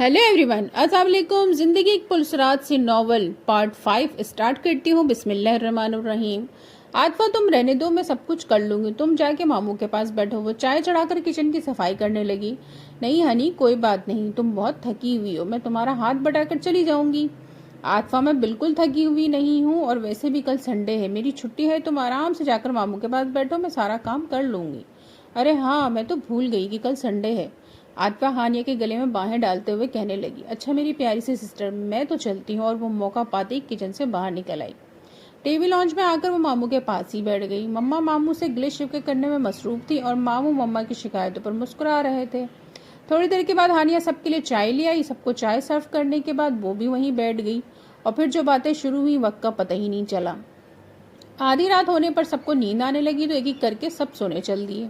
Hello everyone, अस्सलाम वालेकुम। जिंदगी एक पुलसरात से नॉवल पार्ट 5 स्टार्ट करती हूँ। बिस्मिल्लाहिर्रहमानिर्रहीम। आतफा तुम रहने दो, मैं सब कुछ कर लूंगी। तुम जाके मामू के पास बैठो। वो चाय चढ़ाकर किचन की सफाई करने लगी। नहीं हनी, कोई बात नहीं, तुम बहुत थकी हुई हो, मैं तुम्हारा हाथ बटाकर चली जाऊंगी। आतफा, मैं बिल्कुल थकी हुई नहीं हूँ, और वैसे भी कल संडे है, मेरी छुट्टी है। तुम आराम से जाकर मामू के पास बैठो, मैं सारा काम कर लूंगी। अरे हाँ, मैं तो भूल गई कि कल संडे है। आतफा हानिया के गले में बाहें डालते हुए कहने लगी, अच्छा मेरी प्यारी सी सिस्टर, मैं तो चलती हूँ। और वो मौका पाते ही किचन से बाहर निकल आई। टीवी लॉन्च में आकर वो मामू के पास ही बैठ गई। मम्मा मामू से गिले शिकवे करने में मसरूफ थी, और मामू मम्मा की शिकायतों पर मुस्कुरा रहे थे। थोड़ी देर के बाद हानिया सबके लिए चाय ले आई। सबको चाय सर्व करने के बाद वो भी वहीं बैठ गई, और फिर जो बातें शुरू हुई वक्त का पता ही नहीं चला। आधी रात होने पर सबको नींद आने लगी तो एक एक करके सब सोने चल दिए।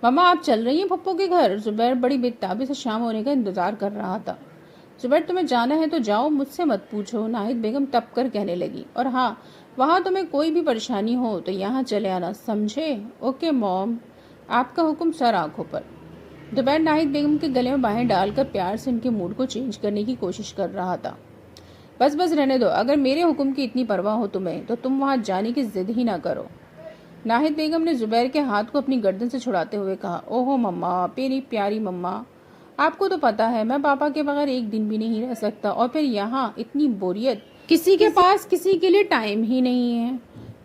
मम्मा, आप चल रही हैं पप्पू के घर? जुबैर बड़ी बेताबी से शाम होने का इंतजार कर रहा था। जुबैर, तुम्हें जाना है तो जाओ, मुझसे मत पूछो, नाहिद बेगम तप कर कहने लगी। और हाँ, वहाँ तुम्हें कोई भी परेशानी हो तो यहाँ चले आना, समझे? ओके मॉम, आपका हुक्म सर आंखों पर। जुबैर नाहिद बेगम के गले में बाहें डालकर प्यार से उनके मूड को चेंज करने की कोशिश कर रहा था। बस बस रहने दो, अगर मेरे हुक्म की इतनी परवाह हो तुम्हें तो तुम वहाँ जाने की जिद ही ना करो। नाहिद बेगम ने जुबैर के हाथ को अपनी गर्दन से छुड़ाते हुए कहा, ओहो मम्मा, मेरी प्यारी मम्मा, आपको तो पता है मैं पापा के बगैर एक दिन भी नहीं रह सकता, और फिर यहाँ इतनी बोरियत, किसी के पास किसी के लिए टाइम ही नहीं है।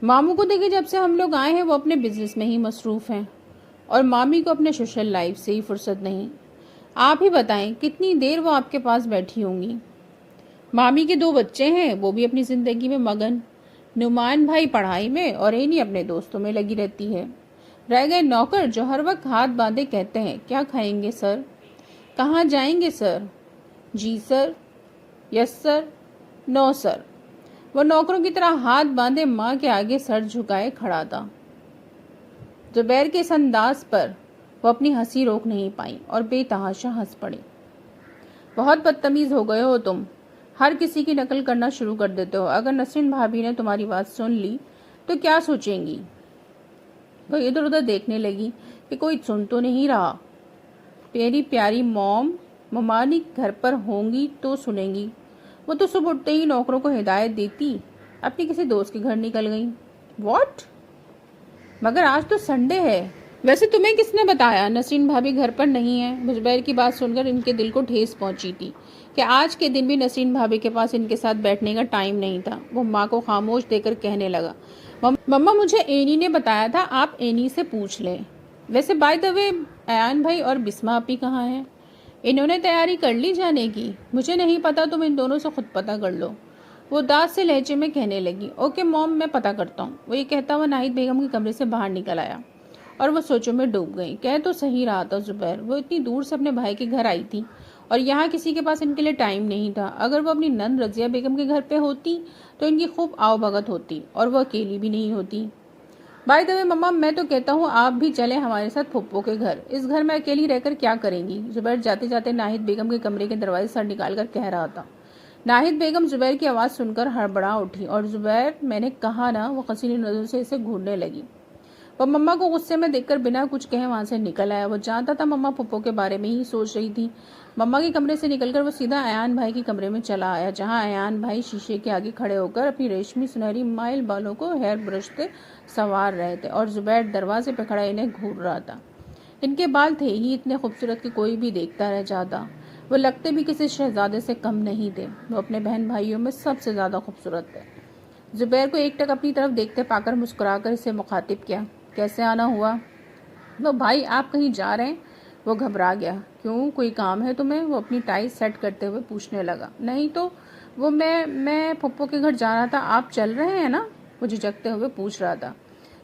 मामू को देखे जब से हम लोग आए हैं वो अपने बिजनेस में ही मसरूफ हैं, और मामी को अपने सोशल लाइफ से ही फुर्सत नहीं। आप ही बताएं कितनी देर वो आपके पास बैठी होंगी। मामी के 2 बच्चे हैं, वो भी अपनी जिंदगी में मगन। नुमान भाई पढ़ाई में, और एनी अपने दोस्तों में लगी रहती है। रह गए नौकर जो हर वक्त हाथ बांधे कहते हैं, क्या खाएंगे सर, कहाँ जाएंगे सर, जी sir, yes sir, no sir. वो नौकरों की तरह हाथ बांधे माँ के आगे सर झुकाए खड़ा था। जुबैर के इस अंदाज पर वो अपनी हंसी रोक नहीं पाई और बेतहाशा हंस पड़ी। बहुत बदतमीज हो गए हो तुम, हर किसी की नकल करना शुरू कर देते हो। अगर नसरीन भाभी ने तुम्हारी बात सुन ली तो क्या सोचेंगी? वो इधर उधर देखने लगी कि कोई सुन तो नहीं रहा। मेरी प्यारी मॉम, ममानी घर पर होंगी तो सुनेंगी। वो तो सुबह उठते ही नौकरों को हिदायत देती अपनी किसी दोस्त के घर निकल गई। व्हाट? मगर आज तो संडे है। वैसे तुम्हें किसने बताया नसरीन भाभी घर पर नहीं है? जुबैर की बात सुनकर इनके दिल को ठेस पहुंची थी कि आज के दिन भी नसरीन भाभी के पास इनके साथ बैठने का टाइम नहीं था। वो माँ को खामोश देकर कहने लगा, मम्मा मुझे एनी ने बताया था, आप एनी से पूछ लें। वैसे बाय द वे, अयान भाई और बिस्मा आपी कहाँ हैं? इन्होंने तैयारी कर ली जाने की? मुझे नहीं पता, तुम इन दोनों से खुद पता कर लो, वो दास से लहजे में कहने लगी। ओके मॉम, मैं पता करता हूँ। वो ये कहता हुआ नाहिद बेगम के कमरे से बाहर निकल आया, और वो सोचों में डूब गई। कह तो सही रहा था जुबैर, वो इतनी दूर से अपने भाई के घर आई थी, और यहाँ किसी के पास इनके लिए टाइम नहीं था। अगर वो अपनी नंद रजिया बेगम के घर पे होती तो इनकी खूब आवभगत होती, और वो अकेली भी नहीं होती। बाय द वे मम्मा, मैं तो कहता हूँ आप भी चले हमारे साथ फुप्पो के घर। इस घर में अकेली रहकर क्या करेंगी? जुबैर जाते जाते नाहिद बेगम के कमरे के दरवाजे सर निकाल कर कह रहा था। नाहिद बेगम जुबैर की आवाज़ सुनकर हड़बड़ा उठी, और जुबैर, मैंने कहा ना, वो हसीनी नजरों से इसे घूरने लगी। वह मम्मा को गुस्से में देखकर बिना कुछ कहे वहां से निकल आया। वो जानता था मम्मा पप्पो के बारे में ही सोच रही थी। मम्मा के कमरे से निकलकर वो सीधा अयान भाई के कमरे में चला आया, जहां अयान भाई शीशे के आगे खड़े होकर अपनी रेशमी सुनहरी माइल बालों को हेयर ब्रश से संवार रहे थे, और जुबैर दरवाजे पर खड़ा इन्हें घूर रहा था। इनके बाल थे ही इतने खूबसूरत कि कोई भी देखता रह जाता। वो लगते भी किसी शहजादे से कम नहीं थे। वो अपने बहन भाइयों में सबसे ज्यादा खूबसूरत थे। जुबैर को एकटक अपनी तरफ देखते पाकर मुस्कुराकर इसे मुखातिब किया, कैसे आना हुआ? वो भाई, आप कहीं जा रहे हैं? वो घबरा गया। क्यों, कोई काम है तुम्हें? वो अपनी टाई सेट करते हुए पूछने लगा। नहीं तो वो मैं पप्पो के घर जा रहा था, आप चल रहे हैं ना? वो झिझकते हुए पूछ रहा था,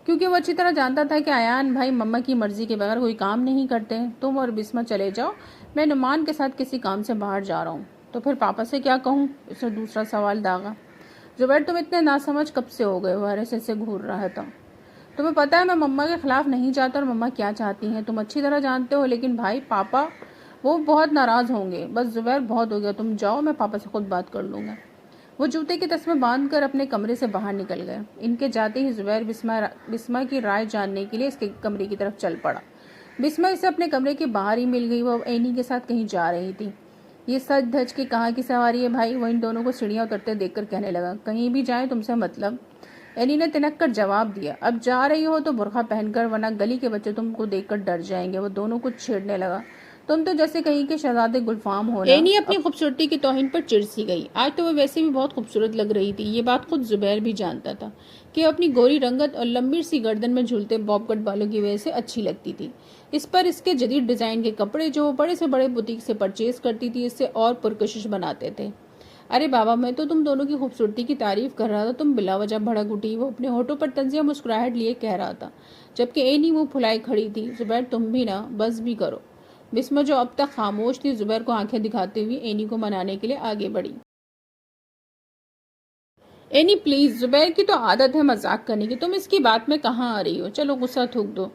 क्योंकि वो अच्छी तरह जानता था कि अयान भाई मम्मा की मर्जी के बगैर कोई काम नहीं करते। तुम और बिस्मा चले जाओ, मैं नुमान के साथ किसी काम से बाहर जा रहा हूँ। तो फिर पापा से क्या कहूँ? उसने दूसरा सवाल दागा। जुबैर, तुम इतने नासमझ कब से हो गए हो? हरे से घूर रहा था। तुम्हें पता है मैं मम्मा के खिलाफ नहीं जाता, और मम्मा क्या चाहती हैं तुम अच्छी तरह जानते हो, लेकिन भाई पापा वो बहुत नाराज होंगे। बस जुबैर, बहुत हो गया, तुम जाओ, मैं पापा से खुद बात कर लूँगा। वो जूते के तस्मे बांध कर अपने कमरे से बाहर निकल गए। इनके जाते ही जुबैर बिस्मा की राय जानने के लिए इसके कमरे की तरफ चल पड़ा। बिस्मा इसे अपने कमरे के बाहर ही मिल गई। वो एनी के साथ कहीं जा रही थी। ये सच धज के कहाँ की सवारी है भाई। वो इन दोनों को सीढ़ियाँ उतरते देखकर कहने लगा, कहीं भी जाए तुमसे मतलब। एनी ने तिनक कर जवाब दिया, अब जा रही हो तो बुर्का पहनकर, वरना गली के बच्चे तुमको देखकर डर जाएंगे। वो दोनों को छेड़ने लगा, तुम तो जैसे कहीं के शहजादे गुलफाम हो ना। एनी अपनी खूबसूरती की तौहीन पर चिढ़ सी गई। आज तो वह वैसे भी बहुत खूबसूरत लग रही थी। ये बात खुद जुबैर भी जानता था कि अपनी गोरी रंगत और लंबी सी गर्दन में झूलते बॉब कट बालों की वजह से अच्छी लगती थी। इस पर इसके जदीद डिजाइन के कपड़े जो बड़े से बड़े बुटीक से परचेज करती थी इससे और पुरकशिश बनाते थे। अरे बाबा, मैं तो तुम दोनों की खूबसूरती की तारीफ कर रहा था, तुम बिला वजह भड़क उठी। वो अपने होठों पर तंजिया मुस्कुराहट लिए कह रहा था, जबकि एनी मुंह फुलाई खड़ी थी। जुबैर तुम भी ना, बस भी करो। बिस्मा जो अब तक खामोश थी, जुबैर को आंखें दिखाते हुए एनी को मनाने के लिए आगे बढ़ी। एनी प्लीज, जुबैर की तो आदत है मजाक करने की, तुम इसकी बात में कहाँ आ रही हो। चलो गुस्सा थूक दो।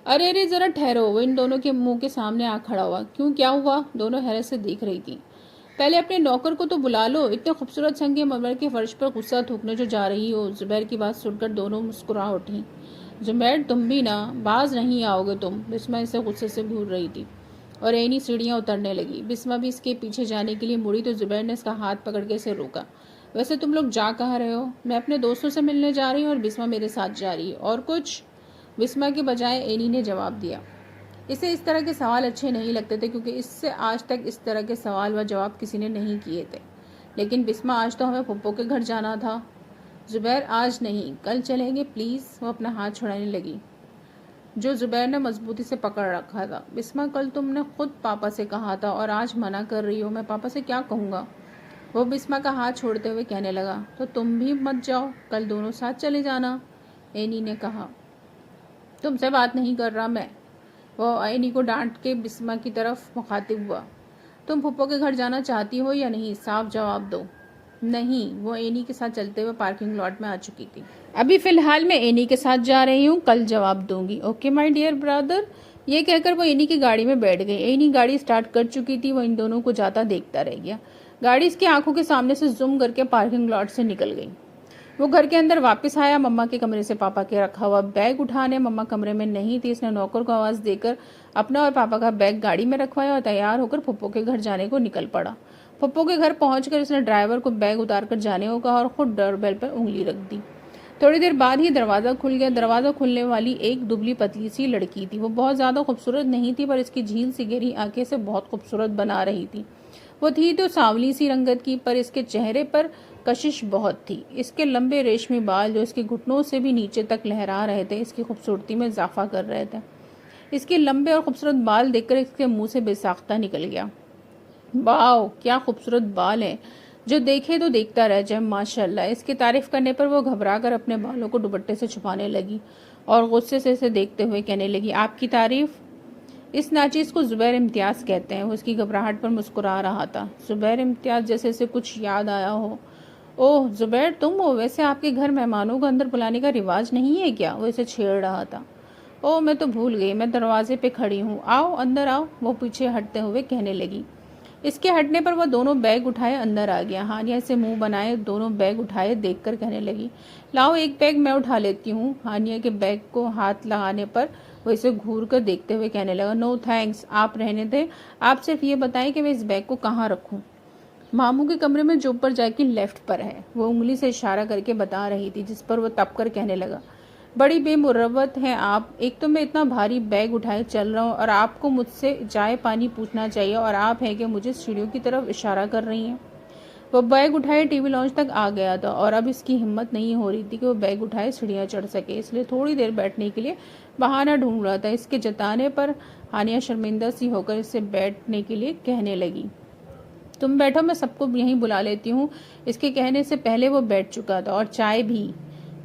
अरे अरे जरा ठहरो। वो इन दोनों के मुंह के सामने आ खड़ा हुआ। क्यों, क्या हुआ? दोनों हैरत से देख रही थी। पहले अपने नौकर को तो बुला लो। इतने खूबसूरत संगमरमर के फर्श पर गुस्सा थूकने जो जा रही हो। जुबैर की बात सुनकर दोनों मुस्कुरा उठी। जुबैर तुम भी ना, बाज नहीं आओगे तुम। बिस्मा इसे गुस्से से घूर रही थी और एनी सीढ़ियां उतरने लगी। बिस्मा भी इसके पीछे जाने के लिए मुड़ी तो जुबैर ने इसका हाथ पकड़ के इसे रोका। वैसे तुम लोग जा कहाँ रहे हो? मैं अपने दोस्तों से मिलने जा रही हूँ और बिस्मा मेरे साथ जा रही है। और कुछ? बिस्मा के बजाय एनी ने जवाब दिया। इसे इस तरह के सवाल अच्छे नहीं लगते थे क्योंकि इससे आज तक इस तरह के सवाल व जवाब किसी ने नहीं किए थे। लेकिन बिस्मा, आज तो हमें पप्पो के घर जाना था। जुबैर आज नहीं, कल चलेंगे प्लीज़। वो अपना हाथ छुड़ाने लगी जो जुबैर ने मजबूती से पकड़ रखा था। बिस्मा, कल तुमने खुद पापा से कहा था और आज मना कर रही हो। मैं पापा से क्या कहूँगा? वो बिस्मा का हाथ छोड़ते हुए कहने लगा, तो तुम भी मत जाओ, कल दोनों साथ चले जाना। एनी ने कहा, तुमसे बात नहीं कर रहा मैं। वो एनी को डांट के बिस्मा की तरफ मुखातिब हुआ। तुम फुप्पो के घर जाना चाहती हो या नहीं? साफ जवाब दो। नहीं। वो एनी के साथ चलते हुए पार्किंग लॉट में आ चुकी थी। अभी फिलहाल मैं एनी के साथ जा रही हूँ, कल जवाब दूंगी। Okay my dear brother. ये कहकर वो एनी की गाड़ी में बैठ गई। एनी गाड़ी स्टार्ट कर चुकी थी। वो इन दोनों को जाता देखता रह गया। गाड़ी इसकी आंखों के सामने से जूम करके पार्किंग लॉट से निकल गई। वो घर के अंदर वापस आया। मम्मा के कमरे से पापा के रखा हुआ बैग उठाने। मम्मा कमरे में नहीं थी। इसने नौकर को आवाज देकर अपना और पापा का बैग गाड़ी में रखवाया और तैयार होकर फुप्पो के घर जाने को निकल पड़ा। फुप्पो के घर पहुंचकर इसने ड्राइवर को बैग उतार कर जाने को कहा और खुद डोरबेल पर उंगली रख दी। थोड़ी देर बाद ही दरवाजा खुल गया। दरवाजा खुलने वाली एक दुबली पतली सी लड़की थी। वो बहुत ज्यादा खूबसूरत नहीं थी पर इसकी झील सी गहरी आंखें से बहुत खूबसूरत बना रही थी। वो थी तो सांवली सी रंगत की, पर इसके चेहरे पर कशिश बहुत थी। इसके लंबे रेशमी बाल जो इसके घुटनों से भी नीचे तक लहरा रहे थे इसकी खूबसूरती में इजाफा कर रहे थे। इसके लंबे और खूबसूरत बाल देखकर इसके मुंह से बेसाख्ता निकल गया। वाह, क्या खूबसूरत बाल है, जो देखे तो देखता रह जाए माशाल्लाह। इसकी तारीफ करने पर वो घबराकर अपने बालों को दुपट्टे से छुपाने लगी और गुस्से से इसे देखते हुए कहने लगी, आपकी तारीफ? इस नाचीज को जुबैर इम्तियाज कहते हैं। वो इसकी घबराहट पर मुस्कुरा रहा था। जुबैर इम्तियाज, जैसे इसे कुछ याद आया हो। ओह जुबैर, तुम हो? वैसे आपके घर मेहमानों को अंदर बुलाने का रिवाज नहीं है क्या? वो इसे छेड़ रहा था। ओह मैं तो भूल गई, मैं दरवाजे पे खड़ी हूँ, आओ अंदर आओ। वो पीछे हटते हुए कहने लगी। इसके हटने पर वह दोनों बैग उठाए अंदर आ गया। हानिया से मुंह बनाए दोनों बैग उठाए देखकर कहने लगी, लाओ एक बैग मैं उठा लेती हूँ। हानिया के बैग को हाथ लगाने पर वो इसे घूर कर देखते हुए कहने लगा, नो थैंक्स, आप रहने दें। आप सिर्फ ये बताएं कि मैं इस बैग को कहाँ रखूँ। मामू के कमरे में जो ऊपर जाके लेफ्ट पर है। वो उंगली से इशारा करके बता रही थी, जिस पर वो तप कर कहने लगा, बड़ी बेमुरवत हैं आप। एक तो मैं इतना भारी बैग उठाए चल रहा हूँ और आपको मुझसे चाय पानी पूछना चाहिए और आप हैं कि मुझे सीढ़ियों की तरफ इशारा कर रही हैं। वो बैग उठाए टीवी लॉन्च तक आ गया था और अब इसकी हिम्मत नहीं हो रही थी कि वो बैग उठाए सीढ़ियाँ चढ़ सके, इसलिए थोड़ी देर बैठने के लिए बहाना ढूंढ रहा था। इसके जताने पर हानिया शर्मिंदा सी होकर इससे बैठने के लिए कहने लगी, तुम बैठो, मैं सबको यहीं बुला लेती हूँ। इसके कहने से पहले वो बैठ चुका था, और चाय भी।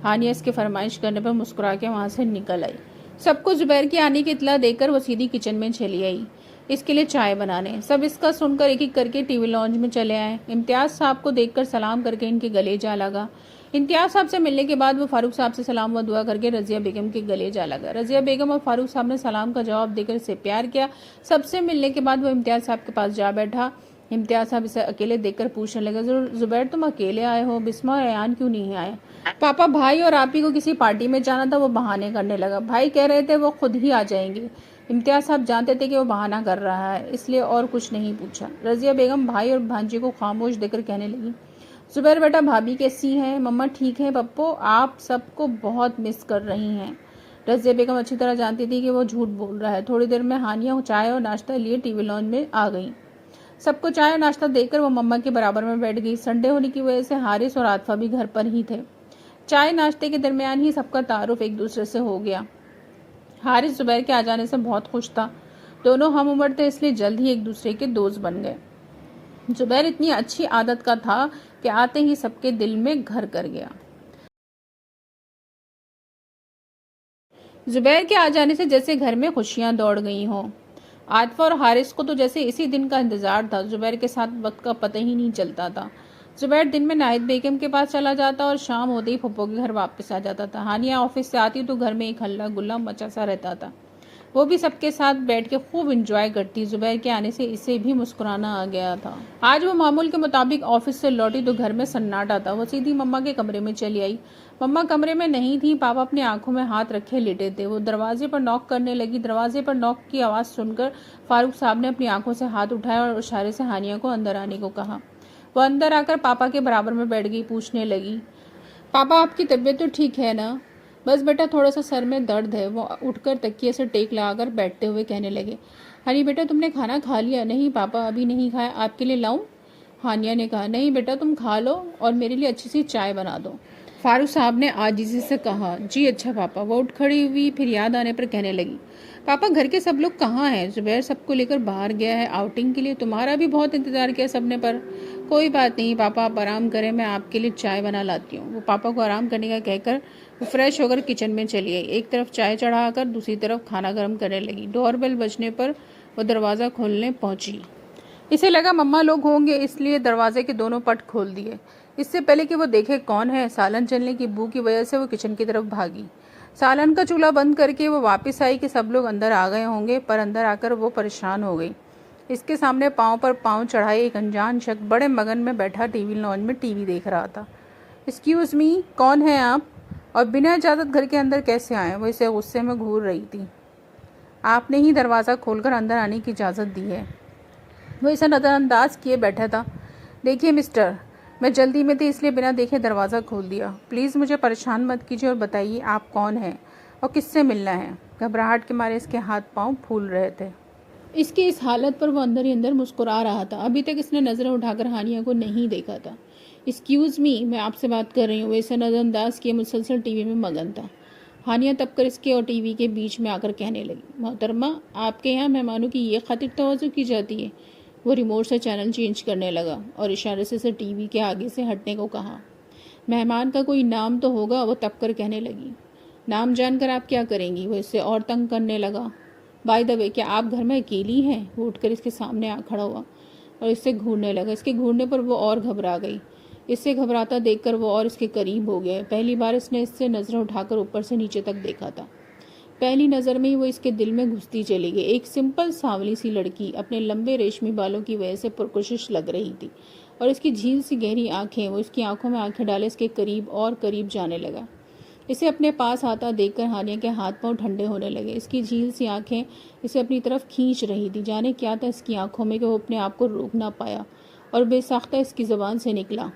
हानिया इसके फरमाइश करने पर मुस्कुरा के वहां से निकल आई। सबको जुबैर के आने की इतला देकर वो सीधी किचन में चली आई इसके लिए चाय बनाने। सब इसका सुनकर एक एक करके टीवी लॉन्च में चले आए। इम्तियाज साहब को देखकर सलाम करके इनके गले जा लगा। इम्तियाज साहब से मिलने के बाद वो फारूक साहब से सलाम व दुआ करके रजिया बेगम के गले जा लगा। रजिया बेगम और फारूक साहब ने सलाम का जवाब देकर इसे प्यार किया। सबसे मिलने के बाद वो इम्तियाज साहब के पास जा बैठा। इम्तियाज साहब इसे अकेले देखकर पूछने लगे, जुबैर तुम अकेले आए हो, बिस्मा और अयान क्यों नहीं आए? पापा, भाई और आप ही को किसी पार्टी में जाना था, वो बहाने करने लगा। भाई कह रहे थे वो खुद ही आ जाएंगे। इम्तियाज साहब जानते थे कि वो बहाना कर रहा है, इसलिए और कुछ नहीं पूछा। रजिया बेगम भाई और भांजी को खामोश देकर कहने लगी, जुबैर बेटा भाभी कैसी हैं? मम्मा ठीक है पप्पो, आप सबको बहुत मिस कर रही हैं। रजिया बेगम अच्छी तरह जानती थी कि वो झूठ बोल रहा है। थोड़ी देर में हानिया चाय और नाश्ता लिए टीवी लॉन में आ गई। सबको चाय और नाश्ता देकर वो मम्मा के बराबर में बैठ गई। संडे होने की वजह से हारिस और आतफा भी घर पर ही थे। चाय नाश्ते के दरमियान ही सबका तारुफ एक दूसरे से हो गया। हारिस जुबैर के आ जाने से बहुत खुश था। दोनों हम उम्र थे, इसलिए जल्द ही एक दूसरे के दोस्त बन गए। जुबैर इतनी अच्छी आदत का था कि आते ही सबके दिल में घर कर गया। जुबैर के आ जाने से जैसे घर में खुशियां दौड़ गई हों। आतिफा और हारिस को तो जैसे इसी दिन का इंतजार था। जुबैर के साथ वक्त का पता ही नहीं चलता था। जुबैर दिन में नाहिद बेगम के पास चला जाता और शाम होते ही फुप्पो के घर वापस आ जाता था। हानिया ऑफिस से आती तो घर में एक हल्ला गुल्ला मचा सा रहता था। वो भी सबके साथ बैठ के खूब इंजॉय करती। जुबैर के आने से इसे भी मुस्कुराना आ गया था। आज वो मामूल के मुताबिक ऑफिस से लौटी तो घर में सन्नाटा था। वो सीधी मम्मा के कमरे में चली आई। मम्मा कमरे में नहीं थी। पापा अपनी आंखों में हाथ रखे लेटे थे। वो दरवाजे पर नॉक करने लगी। दरवाजे पर नॉक की आवाज़ सुनकर फारूक साहब ने अपनी आंखों से हाथ उठाया और इशारे से हानिया को अंदर आने को कहा। वो अंदर आकर पापा के बराबर में बैठ गई। पूछने लगी, पापा आपकी तबीयत तो ठीक है ना? बस बेटा थोड़ा सा सर में दर्द है। वो उठकर तकिए से टेक लगाकर बैठते हुए कहने लगे, हनी बेटा तुमने खाना खा लिया? नहीं पापा अभी नहीं खाया, आपके लिए लाऊं? हानिया ने कहा, नहीं बेटा तुम खा लो और मेरे लिए अच्छी सी चाय बना दो। फारूक साहब ने आजिज़ी से कहा, जी अच्छा पापा। वो उठ खड़ी हुई, फिर याद आने पर कहने लगी, पापा घर के सब लोग कहाँ हैं? जुबैर सबको लेकर बाहर गया है आउटिंग के लिए। तुम्हारा भी बहुत इंतजार किया सबने, पर कोई बात नहीं पापा, आप आराम करें, मैं आपके लिए चाय बना लाती हूँ। वो पापा को आराम करने का कहकर वो फ्रेश होकर किचन में चली गई। एक तरफ चाय चढ़ाकर दूसरी तरफ खाना गर्म करने लगी। डोरबेल बजने पर वो दरवाज़ा खोलने पहुंची। इसे लगा मम्मा लोग होंगे, इसलिए दरवाजे के दोनों पट खोल दिए। इससे पहले कि वो देखे कौन है, सालन चलने की बू की वजह से वो किचन की तरफ भागी। सालन का चूल्हा बंद करके वो वापस आई कि सब लोग अंदर आ गए होंगे, पर अंदर आकर वो परेशान हो गई। इसके सामने पाँव पर पाँव चढ़ाए एक अनजान शख्स बड़े मगन में बैठा टीवी लॉन्च में टीवी देख रहा था। एक्सक्यूज़ मी, कौन है आप? और बिना इजाज़त घर के अंदर कैसे आए? वो इसे गुस्से में घूर रही थी। आपने ही दरवाज़ा खोलकर अंदर आने की इजाज़त दी है। वो इसे नज़रअंदाज किए बैठा था। देखिए मिस्टर, मैं जल्दी में थी इसलिए बिना देखे दरवाज़ा खोल दिया। प्लीज़ मुझे परेशान मत कीजिए और बताइए आप कौन हैं और किससे मिलना है। घबराहट के मारे इसके हाथ पांव फूल रहे थे। इसकी इस हालत पर वो अंदर ही अंदर मुस्कुरा रहा था। अभी तक इसने नज़रें उठाकर हानिया को नहीं देखा था। एक्सक्यूज़ मी, मैं आपसे बात कर रही हूँ। वो इसे नज़रअंदाज किए मुसलसल टीवी में मगन था। हानिया तब कर इसके और टीवी के बीच में आकर कहने लगी, मोहतरमा आपके यहाँ मेहमानों की ये खातिर तवज्जो की जाती है? वो रिमोट से चैनल चेंज करने लगा और इशारे से इसे टीवी के आगे से हटने को कहा। मेहमान का कोई नाम तो होगा। वो तब कर कहने लगी, नाम जानकर आप क्या करेंगी? वो इससे और तंग करने लगा। बाय द वे, क्या आप घर में अकेली हैं? वो उठकर इसके सामने आ खड़ा हुआ और इससे घूरने लगा। इसके घूरने पर वो और घबरा गई। इससे घबराता देखकर वो और इसके करीब हो गए। पहली बार इसने इससे नज़रें उठाकर ऊपर से नीचे तक देखा था। पहली नज़र में ही वो इसके दिल में घुसती चली गई। एक सिंपल सांवली सी लड़की अपने लंबे रेशमी बालों की वजह से पुरकशिश लग रही थी और इसकी झील सी गहरी आंखें, वो इसकी आंखों में आंखें डाले इसके करीब और करीब जाने लगा। इसे अपने पास आता देखकर हानिया के हाथ पांव ठंडे होने लगे। इसकी झील सी आंखें इसे अपनी तरफ खींच रही थी। जाने क्या था इसकी आंखों में कि वो अपने आप को रोक ना पाया और बेसाख्ता इसकी ज़बान से निकला,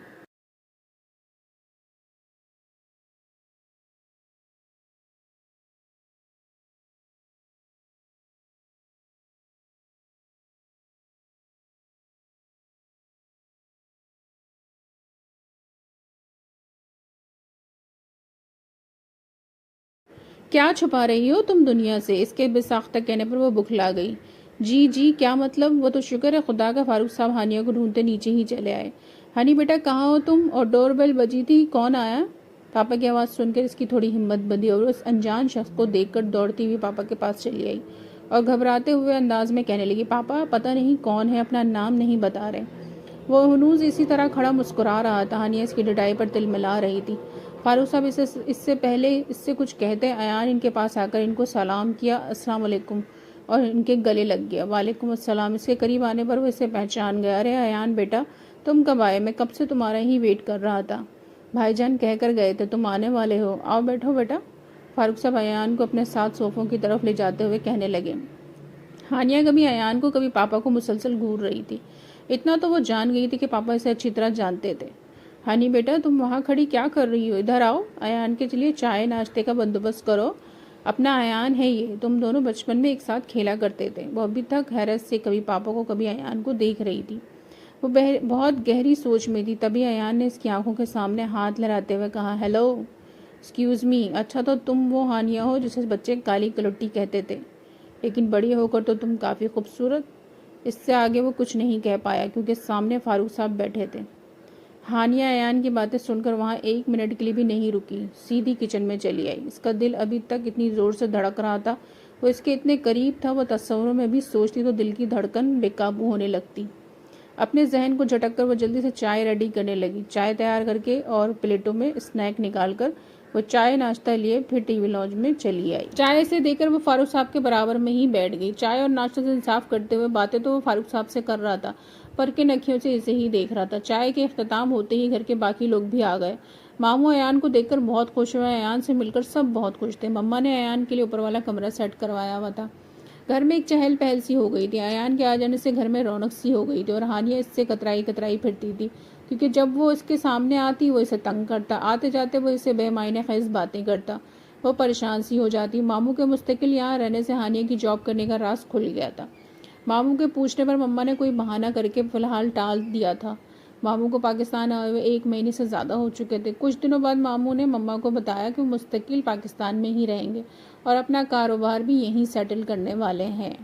क्या छुपा रही हो तुम दुनिया से? इसके बेसाख्ता कहने पर वो बुखला गई। जी जी क्या मतलब? वो तो शुक्र है खुदा का, फारूक साहब हानिया को ढूंढते नीचे ही चले आए। हनी बेटा कहाँ हो तुम? और डोरबेल बजी थी, कौन आया? पापा की आवाज़ सुनकर इसकी थोड़ी हिम्मत बंधी और उस अनजान शख्स को देखकर दौड़ती हुई पापा के पास चली आई और घबराते हुए अंदाज में कहने लगी, पापा पता नहीं कौन है, अपना नाम नहीं बता रहे। वो हनूज इसी तरह खड़ा मुस्कुरा रहा था। हानिया इसकी डटाई पर तिलमिला रही थी। फारूक साहब इससे पहले इससे कुछ कहते अयान इनके पास आकर इनको सलाम किया, अस्सलाम वालेकुम, और इनके गले लग गया। वालेकुम अस्सलाम। इसके करीब आने पर वो इसे पहचान गया। अरे अयान बेटा तुम कब आए? मैं कब से तुम्हारा ही वेट कर रहा था। भाईजान कहकर गए थे तुम आने वाले हो, आओ बैठो बेटा। फारूक साहब अयान को अपने साथ सोफ़ों की तरफ ले जाते हुए कहने लगे, हानिया कभी अयान को कभी पापा को मुसलसल घूर रही थी। इतना तो वो जान गई थी कि पापा इसे अच्छी तरह जानते थे। हानी बेटा, तुम वहाँ खड़ी क्या कर रही हो? इधर आओ, अयान के लिए चाय नाश्ते का बंदोबस्त करो। अपना अयान है ये, तुम दोनों बचपन में एक साथ खेला करते थे। वो अभी तक हैरत से कभी पापा को कभी अयान को देख रही थी। वो बहुत गहरी सोच में थी। तभी अयान ने इसकी आंखों के सामने हाथ लहराते हुए कहा, हेलो, एक्सक्यूज़ मी। अच्छा, तो तुम वो हानिया हो जिसे बच्चे काली कलुट्टी कहते थे, लेकिन बड़ी होकर तो तुम काफ़ी खूबसूरत। इससे आगे वो कुछ नहीं कह पाया क्योंकि सामने फारूक साहब बैठे थे। हानिया अयान की बातें सुनकर वहाँ 1 मिनट के लिए भी नहीं रुकी, सीधी किचन में चली आई। इसका दिल अभी तक इतनी ज़ोर से धड़क रहा था, वो इसके इतने करीब था। वो तस्वरों में भी सोचती तो दिल की धड़कन बेकाबू होने लगती। अपने जहन को झटक कर वो जल्दी से चाय रेडी करने लगी। चाय तैयार करके और प्लेटों में स्नैक निकाल कर वो चाय नाश्ता लिए फिर टीवी लॉन्च में चली आई। चाय से देकर वो फारूक साहब के बराबर में ही बैठ गई। चाय और नाश्ते से इंसाफ करते हुए बातें तो वो फारूक साहब से कर रहा था, पर किन अखियों से इसे ही देख रहा था। चाय के इख्तिताम होते ही घर के बाकी लोग भी आ गए। मामू अयान को देखकर बहुत खुश हुए। अयान से मिलकर सब बहुत खुश थे। मम्मा ने अयान के लिए ऊपर वाला कमरा सेट करवाया हुआ था। घर में एक चहल पहल सी हो गई थी। अयान के आ जाने से घर में रौनक सी हो गई थी और हानिया इससे कतराई कतराई फिरती थी, क्योंकि जब वो इसके सामने आती वो इसे तंग करता, आते जाते वो इसे बेमायने खैज बातें करता। वो परेशान सी हो जाती। मामू के मुस्तकिल यहाँ रहने से हानिया की जॉब करने का राज खुल गया था। मामू के पूछने पर मम्मा ने कोई बहाना करके फिलहाल टाल दिया था। मामू को पाकिस्तान आए हुए 1 महीने से ज़्यादा हो चुके थे। कुछ दिनों बाद मामू ने मम्मा को बताया कि वो मुस्तकिल पाकिस्तान में ही रहेंगे और अपना कारोबार भी यहीं सेटल करने वाले हैं।